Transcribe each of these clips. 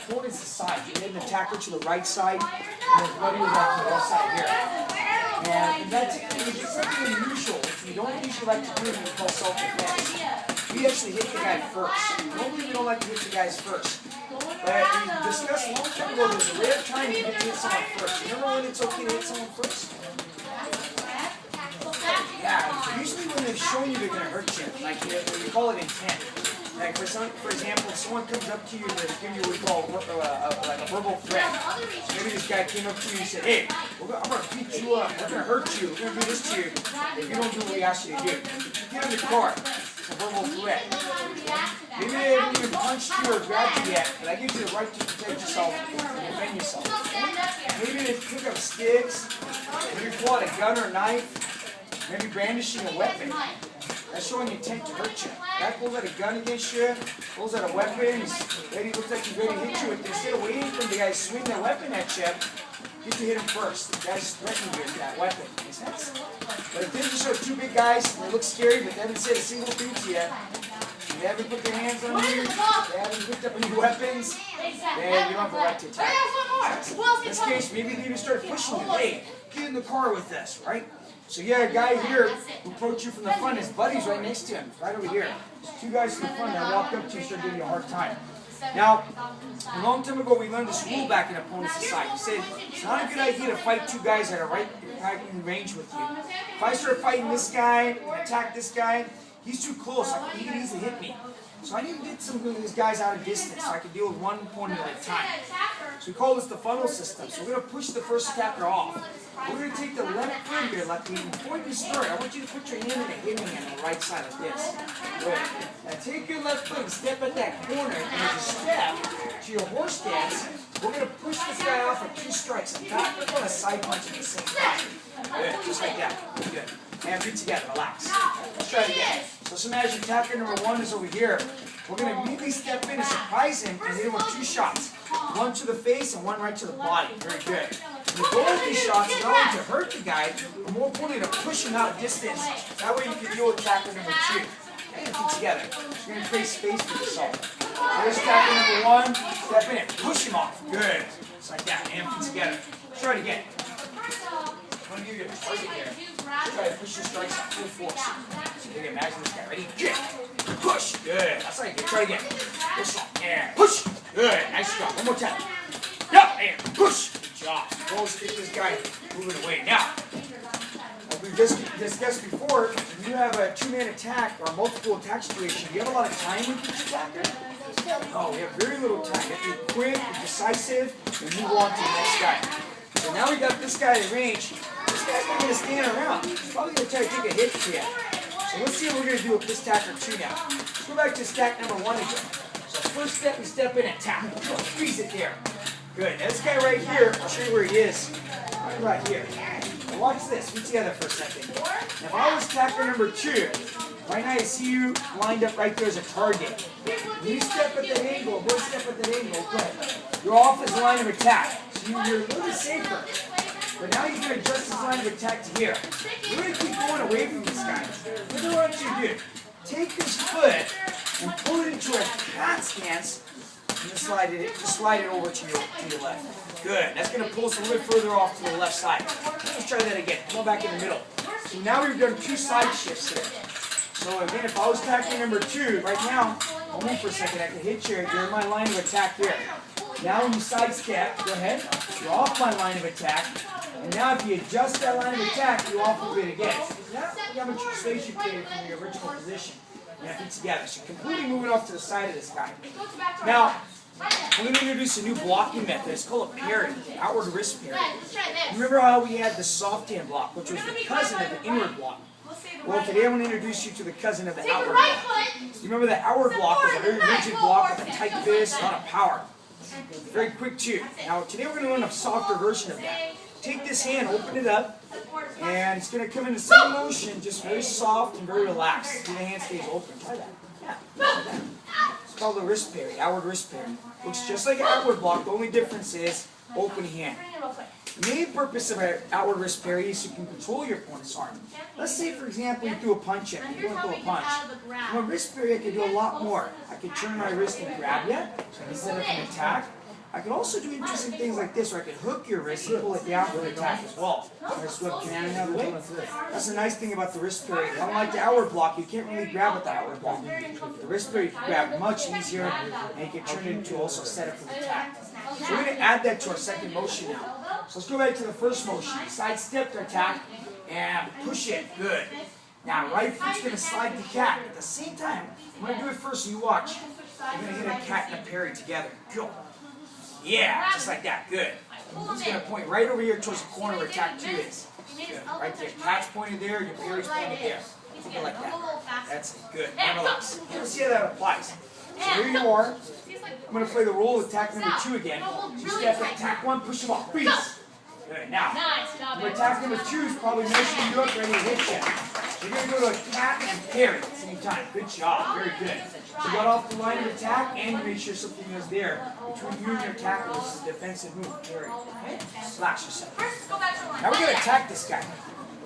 opponent's side. You made an attacker to the right side, and his buddy was on the left side here. And that technique is something unusual. We don't usually like to do it when we call self-defense. We actually hit the guy first. Normally we don't like to hit the guys first. But we discussed a long time ago, there's a rare time you get to hit someone first. Remember when it's okay to hit someone first? Yeah, usually when they've shown you they're going to hurt you, like we call it intent. Like for example, if someone comes up to you to give you what we call like a verbal threat. Maybe this guy came up to you and said, hey, I'm going to beat you up, we're going to hurt you, we're going to do this to you if you don't do what we ask you to do. Get in the car. It's a verbal threat. Maybe they haven't even punched you or grabbed you yet, but that gives you the right to protect yourself and defend yourself. Maybe they pick up sticks, maybe pull out a gun or a knife, maybe brandishing a weapon. That's showing intent to hurt you. That pulls out a gun against you, pulls out a weapon, looks like he's ready to hit you with. Instead of waiting for the guy to swing that weapon at you, get to hit him first. The guy's threatening you with that weapon. Makes sense? But if they just show two big guys and they look scary, but they haven't said a single thing to you, they haven't put their hands on you, they haven't picked up any weapons, then you don't have the right to attack. In this case, maybe they even start pushing you. Hey, get in the car with us, right? So you got a guy here who approached you from the front, his buddy's right next to him, right over here. Two guys in the front that walked up to you and started giving you a hard time. Now, a long time ago we learned this rule back in opponent's society. We said it's not a good idea to fight two guys that are right in range with you. If I start fighting this guy and attack this guy, he's too close. He can easily hit me. So I need to get some of these guys out of distance so I can deal with one opponent at a time. So we call this the funnel system. So we're going to push the first attacker off. We're going to take the left foot here, like before you start, I want you to put your hand in the hitting hand on the right side like this. Good. Now take your left foot and step at that corner, and as you step to your horse stance, we're going to push this guy off for 2 strikes. A back foot and a side punch at the same time. Good, just like that. Good. And feet together, relax. Let's try it again. So let's imagine attacker number 1 is over here. We're going to immediately step in and surprise him and hit him with 2 shots. One to the face and one right to the body. Very good. The goal of these shots is not only to hurt the guy, but more importantly to push him out of distance. That way you can deal with attacker number 2. And feet together. You're going to create space for yourself. There's attacker number 1. Step in and push him off. Good. Just like that. And feet together. Let's try it again. I'm going to give you a target here. Try to push your strikes at full force. So you can imagine this guy. Ready? Get. Push. Good. That's how you can try it again. Push. And push. Good. Nice job. One more time. Yeah. And push. Good job. Go get this guy moving away. Now, like we just discussed before, when you have a 2-man attack or a multiple attack situation, do you have a lot of time with each attacker? No, we have very little time. You have to be quick and decisive and move on to the next guy. So now we got this guy in range. This guy's not going to stand around. He's probably going to try to take a hit to you. So let's see what we're going to do with this attacker 2 now. Let's go back to stack number 1 again. So first step, we step in and attack. Freeze it there. Good. Now this guy right here, I'll show you where he is. Right here. Now watch this. Be together for a second. Now if I was attacker number 2, right now I see you lined up right there as a target. When you step at that angle, one step at that angle, good. You're off his line of attack. So you're a little bit safer. But now you're going to adjust his line of attack to here. We're going to keep going away from this guy. What do I want you to do? Take his foot and pull it into a cat stance and just slide it over to your left. Good. That's going to pull us a little bit further off to the left side. Let's try that again. Come on back in the middle. So now we've done 2 side shifts here. So again, if I was attacking number 2, right now, hold on for a second, I can hit you. You're in my line of attack here. Now when you sidestep, go ahead. You're off my line of attack. And now if you adjust that line of attack, you off of it again. Now you have a translation created from your original position. You have it together. So you're completely moving off to the side of this guy. Now, I'm going to introduce a new blocking method. It's called a parry, outward wrist parry. Remember how we had the soft hand block, which was the cousin of the inward block? Well, today I'm going to introduce you to the cousin of the outward block. You remember the outward block was a very rigid block with a tight fist, a lot of power. Very quick too. Now today we're going to learn a softer version of that. Take this hand, open it up, and it's going to come in the same motion, just very soft and very relaxed. See, the hand stays open. Try that. Yeah, like that. It's called the wrist parry, outward wrist parry. Looks just like an outward block. The only difference is open hand. The main purpose of an outward wrist parry is you can control your opponent's arm. Let's say, for example, you threw a punch at me. You don't throw a punch. From a wrist parry, I can do a lot more. I can turn my wrist and grab you, so I can set up an attack. I can also do interesting things like this, where I can hook your wrist and pull it down for the attack as well. I swept Cannon out of the way. That's the nice thing about the wrist parry. Unlike the outward block, you can't really grab with the outward block. The wrist parry you can grab much easier, and you can turn it into also set up for the attack. So we're going to add that to our second motion now. So let's go back to the first motion. Sidestep to attack and push it. Good. Now right foot's going to slide the cat. At the same time, I'm going to do it first so you watch. We're going to hit a cat and a parry together. Go. Yeah, just like that. Good. He's going to point right over here towards the corner where attack 2 is. Good. Right there. Cat's pointed there, your parry's pointed there. Something like that. That's it. Good. And relax. Let's see how that applies. So here you are. I'm going to play the role of attack number 2 again. So you step to attack 1, push him off. Freeze. Good. Now, attack number 2 is probably measuring you up, ready to hit you. So you're going to go to a cat and parry at the same time. Good job. Very good. So you got off the line of attack and you made sure something was there between you and your attacker. This is a defensive move. Parry. Okay? Slash yourself. Now we're going to attack this guy.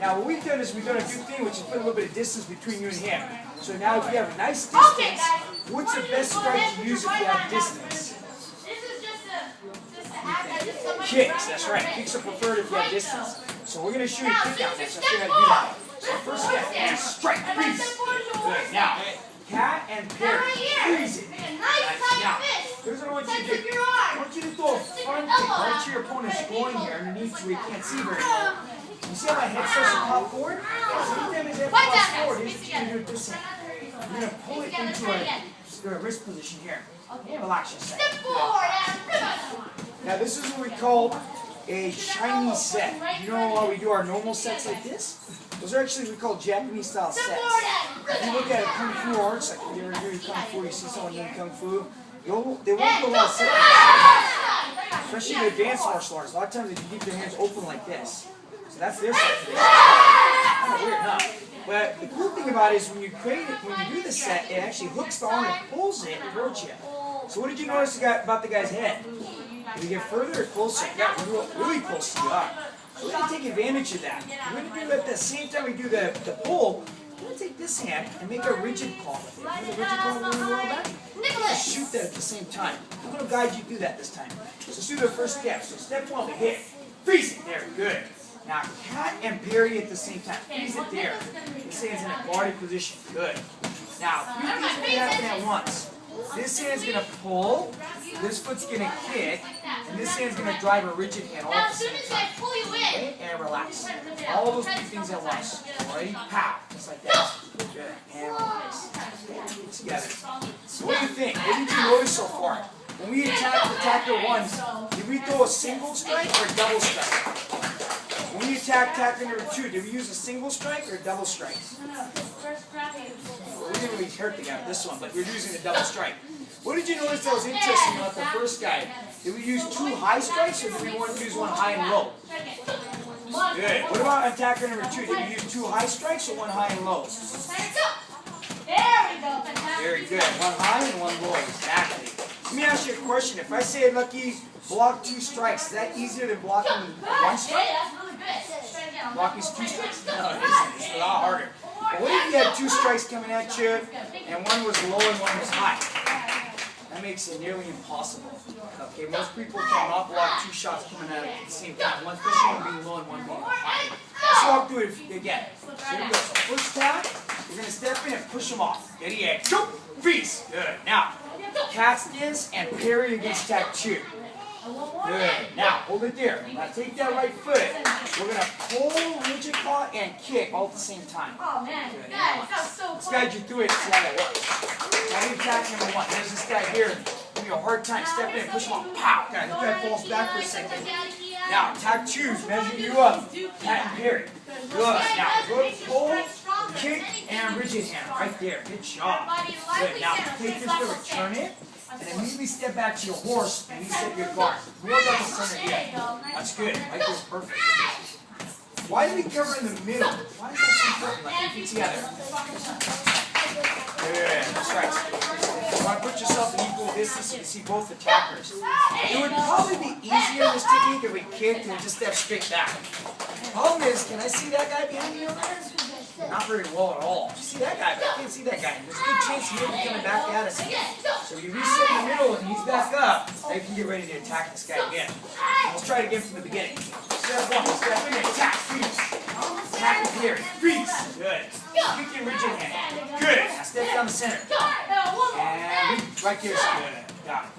Now what we've done is we've done a good thing, which is put a little bit of distance between you and him. So now if you have a nice distance, what's the best strike to use if you have distance? Kicks, that's right. Kicks are preferred if you have distance. So we're going to shoot a kick out next. I'll show you how to do that. So first step, and strike, freeze. Good. Now, cat and parry, freeze it. Nice. Now, here's what I want you to do. I want you to throw a front kick right to your opponent's groin here underneath so he can't see very well. You see how my head starts to pop forward? So anytime his head pops forward, here's what you're going to do with this hand. You're going to pull it into a wrist position here. And relax yourself. Now this is what we call a Chinese set. You know how we do our normal sets like this? Those are actually we call Japanese style sets. If you look at a Kung Fu arts, like if you ever do Kung Fu, you see someone doing Kung Fu, they won't do a lot of sets. Especially in advanced martial arts. A lot of times they keep their hands open like this. So that's their set for this. Kind of weird, huh? But the cool thing about it is when you create it, when you do the set, it actually hooks the arm and pulls it towards you. So what did you notice about the guy's head? Did he get further or closer? Yeah, really close to you. So we're going to take advantage of that. We're going to do at the same time we do the pull, we're going to take this hand and make a rigid claw with it. Remember the rigid claw when we roll back? Just shoot that at the same time. I'm going to guide you through that this time. So let's do the first step. So step 1, we hit. Freeze it. There, good. Now cat and parry at the same time. Freeze it there. This hand's in a guarded position. Good. Now, three things will be happening at once. This hand's going to pull, this foot's going to kick, and this hand's going to drive a rigid hand all at the same time. Okay? And relax. All those three things at once. Ready? Pow. Just like that. Good. And relax. Together. So what do you think? What did you notice so far? When we attack attacker 1, did we throw a single strike or a double strike? When we attack attacker number 2, did we use a single strike or a double strike? We didn't really hurt the guy with this one, but we're using a double strike. What did you notice that was interesting about the first guy? Did we use 2 high strikes or did we want to use 1 high and low? Good. What about attacker number 2? Did we use 2 high strikes or 1 high and low? Very good. 1 high and 1 low. Exactly. Let me ask you a question. If I say, Lucky, block 2 strikes, is that easier than blocking 1 strike? Blocking 2 strikes? No, it isn't. It's a lot harder. But what if you had 2 strikes coming at you, and 1 was low and 1 was high? That makes it nearly impossible. Okay, most people cannot block 2 shots coming at at the same time, one especially one being low and 1 being high. Let's walk through it again. So here we go. So first tap, we're going to step in and push them off. Get the egg. Jump! Freeze! Good. Now, cat stance and parry against attack 2. Good. Now, hold it there. Now take that right foot. We're going to pull, rigid claw, and kick all at the same time. Oh, man. Good. That was so Let's guide you through it and see how that works. Now, we attack number 1. There's this guy here. Give you a hard time. Step in and push him off. Pow! Guys, the guy falls back for a second. Now, attack 2's measure you up. Cat and parry. Good. Now, good pull, kick, and rigid hand. Right there. Good job. Good. Now, take this to return it. And immediately step back to your horse and reset your guard. We don't got the center yet. That's good. Right there is perfect. Why do we cover in the middle? Why is that so important? Like, keep it together. Good. That's right. You want to put yourself in equal distance so you can see both attackers. It would probably be easier in this technique if we kicked and just step straight back. The problem is, can I see that guy behind me over there? Not very well at all. See that guy, but I can't see that guy. There's a good chance he may be coming back at us again. So you reset in the middle and he's back up. Now you can get ready to attack this guy again. Let's try it again from the beginning. Step one, step in, attack, freeze. Attack and parry, freeze. Good. Kick and rigid hand. Good. Now step down the center. And right there's good. Got it.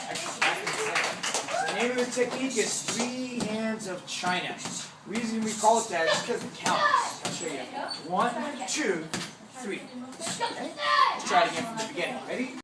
Excellent. Back in the center. So the name of the technique is 3 hands of China. The reason we call it that is because it counts. I'll show you. 1, 2, 3. Okay? Let's try it again from the beginning. Ready?